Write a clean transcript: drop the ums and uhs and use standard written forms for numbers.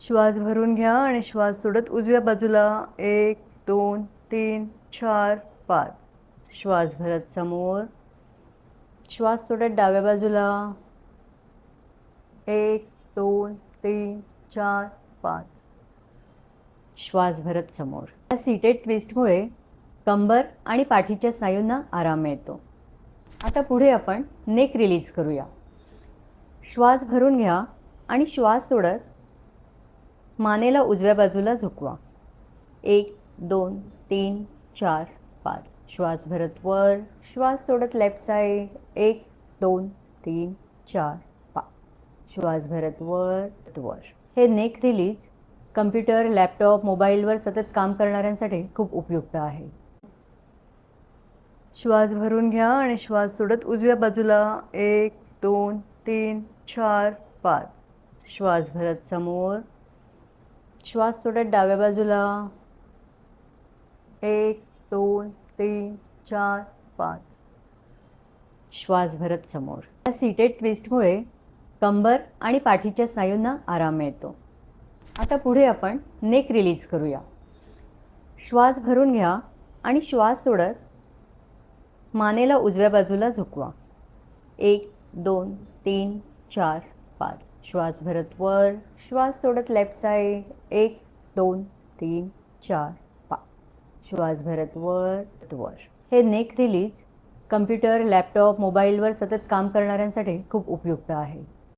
श्वास भरून घ्या आणि श्वास सोडत उजव्या बाजूला 1 2 3 4 5. श्वास भरत समोर. श्वास सोडत डाव्या बाजूला 1 2 3 4 5. श्वास भरत समोर. या सीटेड ट्विस्टमुळे कंबर आणि पाठीच्या स्नायूंना आराम मिळतो. आता पुढे आपण नेक रिलीज करूया. श्वास भरून घ्या आणि श्वास सोडत मानेला उजव्या बाजूला झुकवा. 1 2 3 4 5. श्वास भरत वर. श्वास सोडत लेफ्ट साइड. 1 2 3 4 5. श्वास भरत वर वर. हे नेक रिलीज कम्प्युटर, लॅपटॉप, मोबाईलवर सतत काम करणाऱ्यांसाठी खूप उपयुक्त आहे. श्वास भरून घ्या आणि श्वास सोडत उजव्या बाजूला 1 2 3 4 5. श्वास भरत समोर. श्वास सोडत डाव्या बाजूला 1 2 3 4 5. श्वास भरत समोर. या सीटेड ट्विस्टमुळे कंबर आणि पाठीच्या स्नायूंना आराम मिळतो. आता पुढे आपण नेक रिलीज करूया. श्वास भरून घ्या आणि श्वास सोडत मानेला उजव्या बाजूला झुकवा. 1 2 3 4 5. श्वास भरत वर. श्वास सोडत लेफ्ट साइड. 1 2 3 4 5. श्वास भरत वर वर. हे नेक रिलीज कम्प्युटर, लॅपटॉप, मोबाईलवर सतत काम करणाऱ्यांसाठी खूप उपयुक्त आहे.